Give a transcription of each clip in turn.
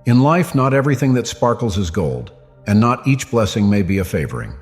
In life, not everything that sparkles is gold, and not each blessing may be a favoring.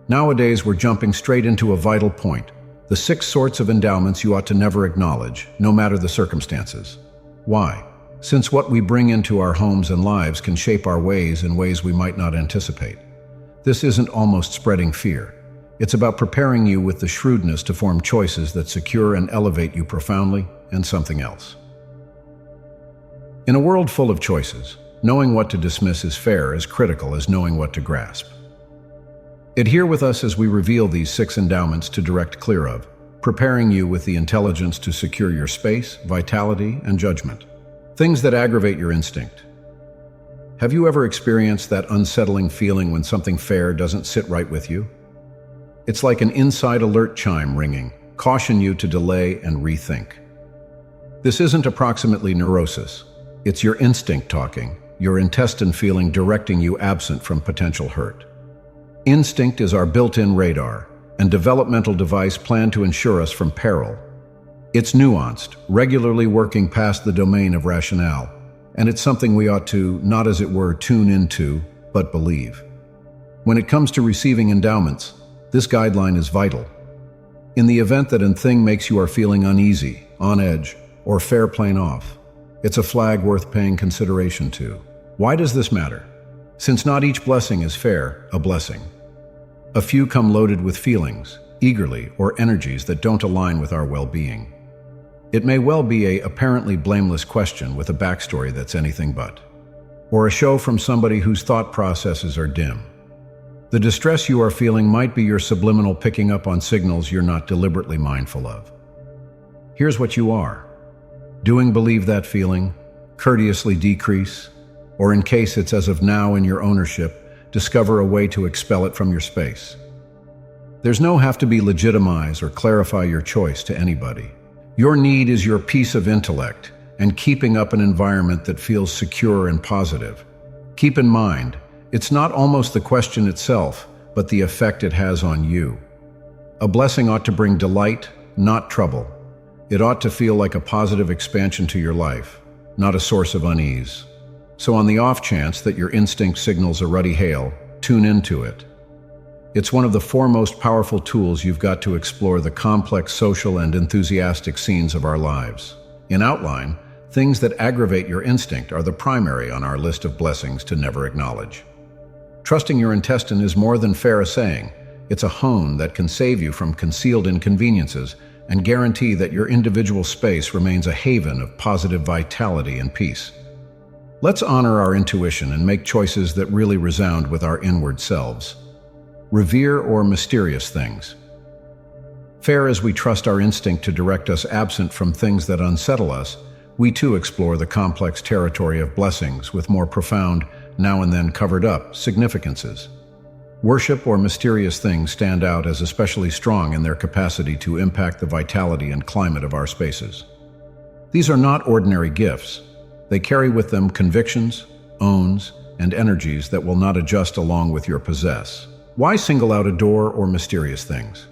Nowadays, we're jumping straight into a vital point: the 6 sorts of endowments you ought to never acknowledge, no matter the circumstances. Why? Since what we bring into our homes and lives can shape our ways in ways we might not anticipate. This isn't almost spreading fear. It's about preparing you with the shrewdness to form choices that secure and elevate you profoundly and something else. In a world full of choices, knowing what to dismiss is fair as critical as knowing what to grasp. Adhere with us as we reveal these 6 endowments to direct clear of, preparing you with the intelligence to secure your space, vitality, and judgment. Things that aggravate your instinct. Have you ever experienced that unsettling feeling when something fair doesn't sit right with you? It's like an inside alert chime ringing, caution you to delay and rethink. This isn't approximately neurosis. It's your instinct talking, your intestine feeling directing you absent from potential hurt. Instinct is our built-in radar and developmental device planned to ensure us from peril. It's nuanced, regularly working past the domain of rationale, and it's something we ought to, not as it were, tune into, but believe. When it comes to receiving endowments, this guideline is vital. In the event that a thing makes you are feeling uneasy, on edge, or fair plain off, it's a flag worth paying consideration to. Why does this matter? Since not each blessing is fair, a blessing. A few come loaded with feelings, eagerly, or energies that don't align with our well-being. It may well be a apparently blameless question with a backstory that's anything but. Or a show from somebody whose thought processes are dim. The distress you are feeling might be your subliminal picking up on signals you're not deliberately mindful of. Here's what you are. Doing believe that feeling, courteously decrease, or in case it's as of now in your ownership, discover a way to expel it from your space. There's no have to be legitimize or clarify your choice to anybody. Your need is your piece of intellect and keeping up an environment that feels secure and positive. Keep in mind, it's not almost the question itself, but the effect it has on you. A blessing ought to bring delight, not trouble. It ought to feel like a positive expansion to your life, not a source of unease. So on the off chance that your instinct signals a ruddy hail, tune into it. It's one of the foremost powerful tools you've got to explore the complex social and enthusiastic scenes of our lives. In outline, things that aggravate your instinct are the primary on our list of blessings to never acknowledge. Trusting your intestine is more than fair a saying. It's a hone that can save you from concealed inconveniences and guarantee that your individual space remains a haven of positive vitality and peace. Let's honor our intuition and make choices that really resound with our inward selves. Revere or mysterious things. Fair as we trust our instinct to direct us absent from things that unsettle us, we too explore the complex territory of blessings with more profound, now and then covered up, significances. Worship or mysterious things stand out as especially strong in their capacity to impact the vitality and climate of our spaces. These are not ordinary gifts. They carry with them convictions, owns, and energies that will not adjust along with your possess. Why single out a door or mysterious things?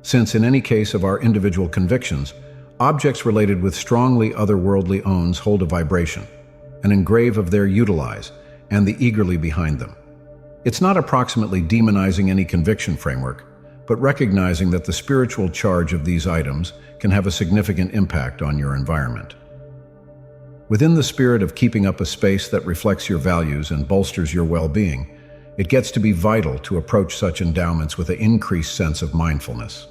Since in any case of our individual convictions, objects related with strongly otherworldly owns hold a vibration, an engrave of their utilize, and the eagerly behind them. It's not approximately demonizing any conviction framework, but recognizing that the spiritual charge of these items can have a significant impact on your environment. Within the spirit of keeping up a space that reflects your values and bolsters your well-being, it gets to be vital to approach such endowments with an increased sense of mindfulness.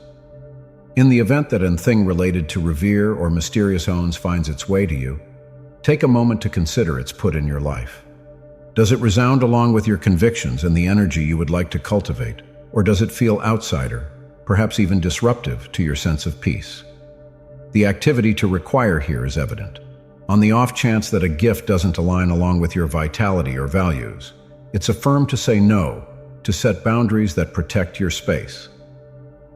In the event that a thing related to revere or mysterious owns finds its way to you, take a moment to consider its put in your life. Does it resound along with your convictions and the energy you would like to cultivate, or does it feel outsider, perhaps even disruptive to your sense of peace? The activity to require here is evident. On the off chance that a gift doesn't align along with your vitality or values, it's affirmed to say no, to set boundaries that protect your space.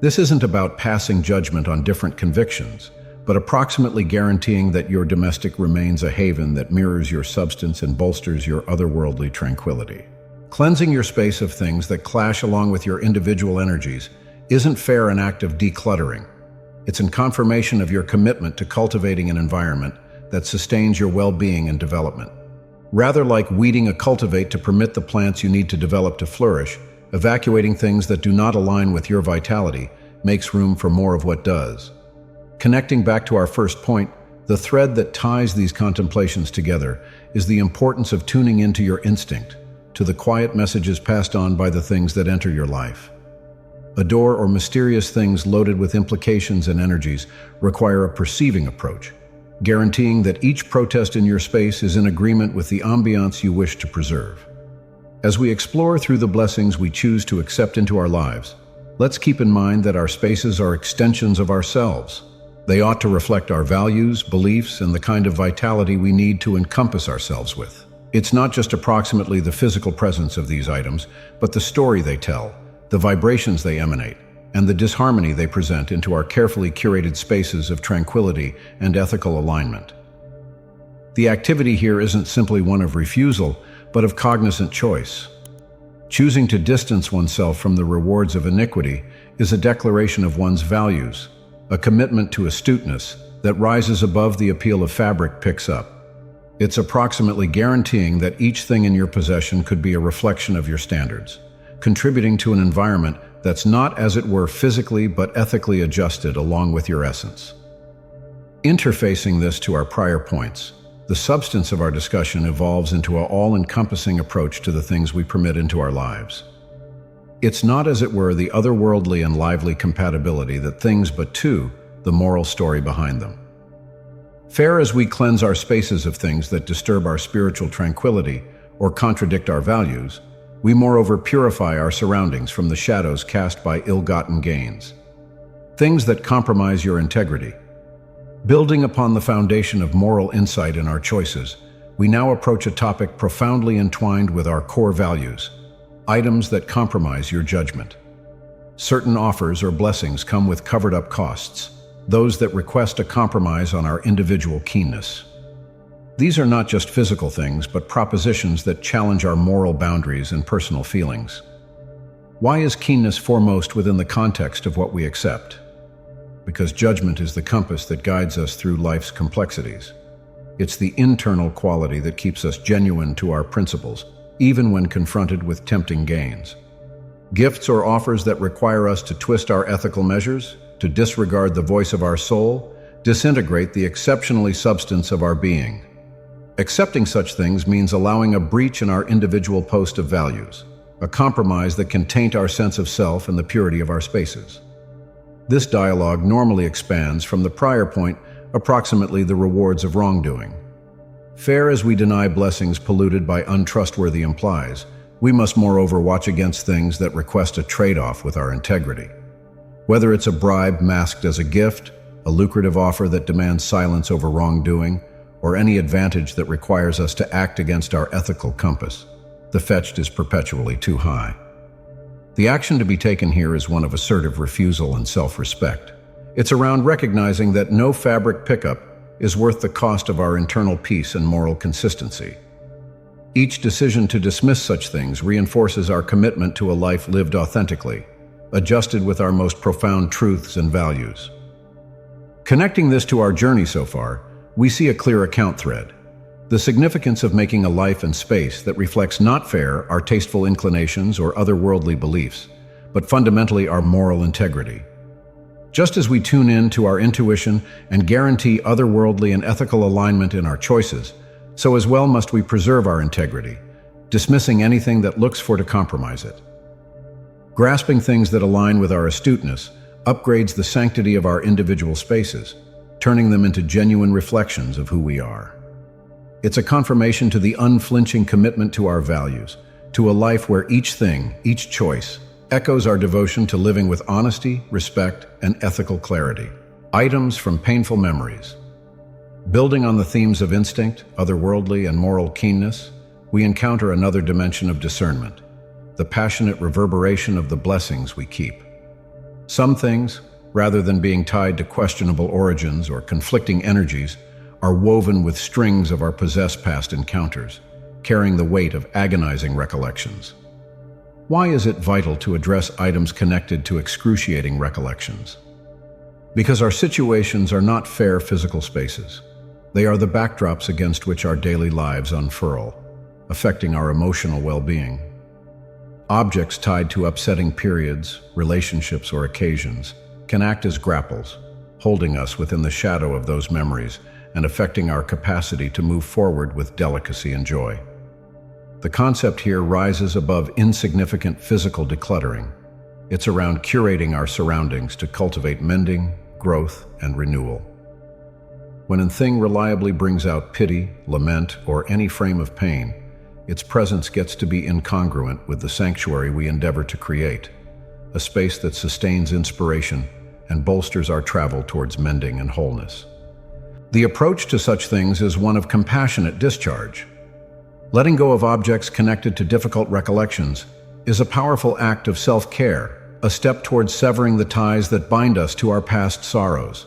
This isn't about passing judgment on different convictions, but approximately guaranteeing that your domestic remains a haven that mirrors your substance and bolsters your otherworldly tranquility. Cleansing your space of things that clash along with your individual energies isn't fair an act of decluttering. It's in confirmation of your commitment to cultivating an environment that sustains your well-being and development. Rather like weeding a cultivate to permit the plants you need to develop to flourish, evacuating things that do not align with your vitality makes room for more of what does. Connecting back to our first point, the thread that ties these contemplations together is the importance of tuning into your instinct, to the quiet messages passed on by the things that enter your life. A door or mysterious things loaded with implications and energies require a perceiving approach, guaranteeing that each protest in your space is in agreement with the ambiance you wish to preserve. As we explore through the blessings we choose to accept into our lives, let's keep in mind that our spaces are extensions of ourselves. They ought to reflect our values, beliefs, and the kind of vitality we need to encompass ourselves with. It's not just approximately the physical presence of these items, but the story they tell, the vibrations they emanate, and the disharmony they present into our carefully curated spaces of tranquility and ethical alignment. The activity here isn't simply one of refusal, but of cognizant choice. Choosing to distance oneself from the rewards of iniquity is a declaration of one's values, a commitment to astuteness that rises above the appeal of fabric picks up. It's approximately guaranteeing that each thing in your possession could be a reflection of your standards, contributing to an environment that's not, as it were, physically but ethically adjusted along with your essence. Interfacing this to our prior points, the substance of our discussion evolves into an all-encompassing approach to the things we permit into our lives. It's not, as it were, the otherworldly and lively compatibility that things but two, the moral story behind them. Fair as we cleanse our spaces of things that disturb our spiritual tranquility or contradict our values, we moreover purify our surroundings from the shadows cast by ill-gotten gains. Things that compromise your integrity. Building upon the foundation of moral insight in our choices, we now approach a topic profoundly entwined with our core values: items that compromise your judgment. Certain offers or blessings come with covered-up costs, those that request a compromise on our individual keenness. These are not just physical things, but propositions that challenge our moral boundaries and personal feelings. Why is keenness foremost within the context of what we accept? Because judgment is the compass that guides us through life's complexities. It's the internal quality that keeps us genuine to our principles, even when confronted with tempting gains. Gifts or offers that require us to twist our ethical measures, to disregard the voice of our soul, disintegrate the exceptionally substance of our being. Accepting such things means allowing a breach in our individual post of values, a compromise that can taint our sense of self and the purity of our spaces. This dialogue normally expands from the prior point, approximately the rewards of wrongdoing. Fair as we deny blessings polluted by untrustworthy implies, we must moreover watch against things that request a trade-off with our integrity. Whether it's a bribe masked as a gift, a lucrative offer that demands silence over wrongdoing, or any advantage that requires us to act against our ethical compass, the fetch is perpetually too high. The action to be taken here is one of assertive refusal and self-respect. It's around recognizing that no fabric pickup is worth the cost of our internal peace and moral consistency. Each decision to dismiss such things reinforces our commitment to a life lived authentically, adjusted with our most profound truths and values. Connecting this to our journey so far, we see a clear account thread: the significance of making a life and space that reflects not fair our tasteful inclinations or otherworldly beliefs, but fundamentally our moral integrity. Just as we tune in to our intuition and guarantee otherworldly and ethical alignment in our choices, so as well must we preserve our integrity, dismissing anything that looks for to compromise it. Grasping things that align with our astuteness upgrades the sanctity of our individual spaces, turning them into genuine reflections of who we are. It's a confirmation to the unflinching commitment to our values, to a life where each thing, each choice, echoes our devotion to living with honesty, respect, and ethical clarity. Items from painful memories. Building on the themes of instinct, otherworldly, and moral keenness, we encounter another dimension of discernment: the passionate reverberation of the blessings we keep. Some things, rather than being tied to questionable origins or conflicting energies, are woven with strings of our possessed past encounters, carrying the weight of agonizing recollections. Why is it vital to address items connected to excruciating recollections? Because our situations are not fair physical spaces. They are the backdrops against which our daily lives unfurl, affecting our emotional well-being. Objects tied to upsetting periods, relationships, or occasions can act as grapples, holding us within the shadow of those memories and affecting our capacity to move forward with delicacy and joy. The concept here rises above insignificant physical decluttering. It's around curating our surroundings to cultivate mending, growth, and renewal. When a thing reliably brings out pity, lament, or any frame of pain, its presence gets to be incongruent with the sanctuary we endeavor to create, a space that sustains inspiration and bolsters our travel towards mending and wholeness. The approach to such things is one of compassionate discharge. Letting go of objects connected to difficult recollections is a powerful act of self-care, a step towards severing the ties that bind us to our past sorrows.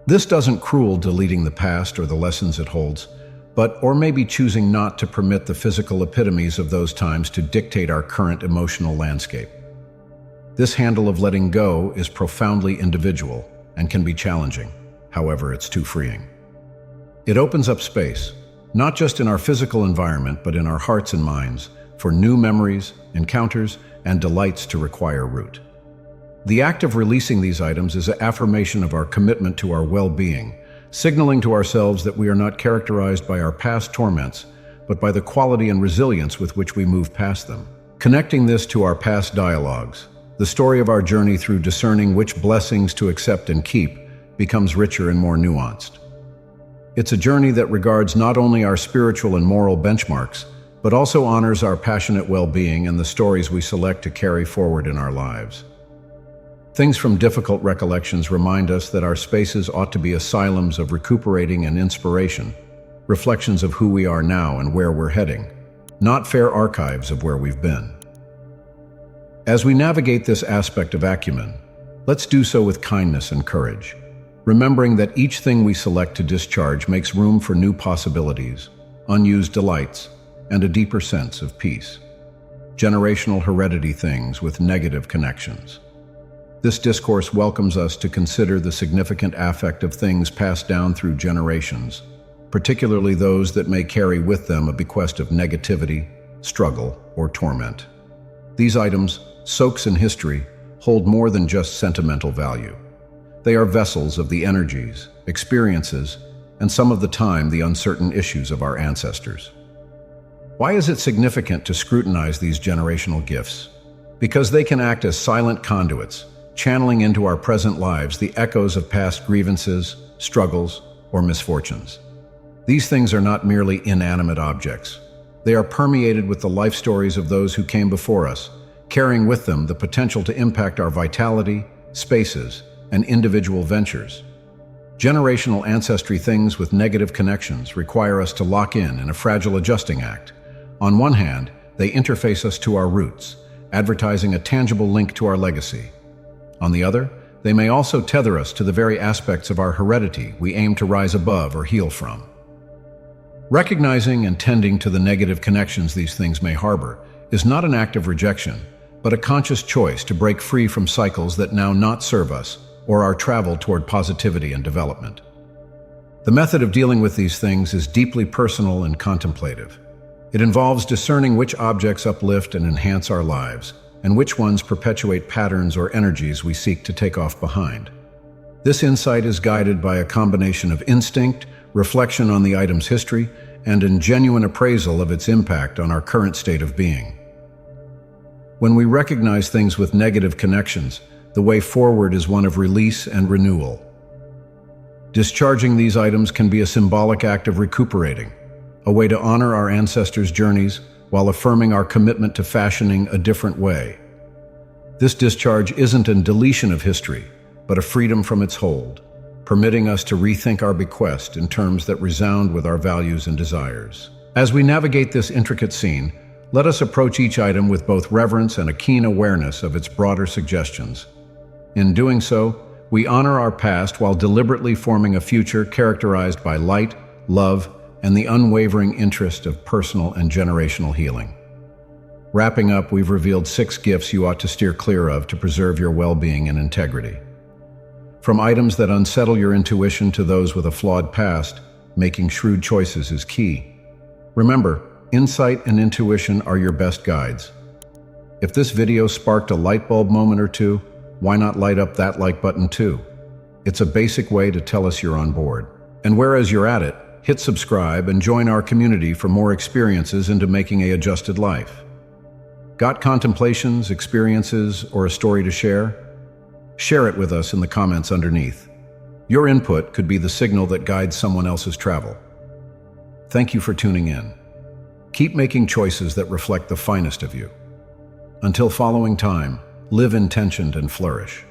This doesn't cruel deleting the past or the lessons it holds, or maybe choosing not to permit the physical epitomes of those times to dictate our current emotional landscape. This handle of letting go is profoundly individual and can be challenging. However, it's too freeing. It opens up space, not just in our physical environment, but in our hearts and minds, for new memories, encounters, and delights to require root. The act of releasing these items is an affirmation of our commitment to our well-being, signaling to ourselves that we are not characterized by our past torments, but by the quality and resilience with which we move past them. Connecting this to our past dialogues, the story of our journey through discerning which blessings to accept and keep becomes richer and more nuanced. It's a journey that regards not only our spiritual and moral benchmarks, but also honors our passionate well-being and the stories we select to carry forward in our lives. Things from difficult recollections remind us that our spaces ought to be asylums of recuperating and inspiration, reflections of who we are now and where we're heading, not fair archives of where we've been. As we navigate this aspect of acumen, let's do so with kindness and courage, remembering that each thing we select to discharge makes room for new possibilities, unused delights, and a deeper sense of peace. Generational heredity things with negative connections. This discourse welcomes us to consider the significant affect of things passed down through generations, particularly those that may carry with them a bequest of negativity, struggle, or torment. These items, soaks in history, hold more than just sentimental value. They are vessels of the energies, experiences, and some of the time the uncertain issues of our ancestors. Why is it significant to scrutinize these generational gifts? Because they can act as silent conduits, channeling into our present lives the echoes of past grievances, struggles, or misfortunes. These things are not merely inanimate objects. They are permeated with the life stories of those who came before us, carrying with them the potential to impact our vitality, spaces, and individual ventures. Generational ancestry things with negative connections require us to lock in a fragile adjusting act. On one hand, they interface us to our roots, advertising a tangible link to our legacy. On the other, they may also tether us to the very aspects of our heredity we aim to rise above or heal from. Recognizing and tending to the negative connections these things may harbor is not an act of rejection, but a conscious choice to break free from cycles that now not serve us or our travel toward positivity and development. The method of dealing with these things is deeply personal and contemplative. It involves discerning which objects uplift and enhance our lives, and which ones perpetuate patterns or energies we seek to take off behind. This insight is guided by a combination of instinct, reflection on the item's history, and a genuine appraisal of its impact on our current state of being. When we recognize things with negative connections, the way forward is one of release and renewal. Discharging these items can be a symbolic act of recuperating, a way to honor our ancestors' journeys while affirming our commitment to fashioning a different way. This discharge isn't a deletion of history, but a freedom from its hold, permitting us to rethink our bequest in terms that resound with our values and desires. As we navigate this intricate scene, let us approach each item with both reverence and a keen awareness of its broader suggestions. In doing so, we honor our past while deliberately forming a future characterized by light, love, and the unwavering interest of personal and generational healing. Wrapping up, we've revealed 6 gifts you ought to steer clear of to preserve your well-being and integrity. From items that unsettle your intuition to those with a flawed past, Making shrewd choices is key. Remember, insight and intuition are your best guides. If this video sparked a light bulb moment or two, why not light up that like button too? It's a basic way to tell us you're on board. And whereas you're at it, hit subscribe and join our community for more experiences into making an adjusted life. Got contemplations, experiences, or a story to share? Share it with us in the comments underneath. Your input could be the signal that guides someone else's travel. Thank you for tuning in. Keep making choices that reflect the finest of you. Until following time, live intentioned and flourish.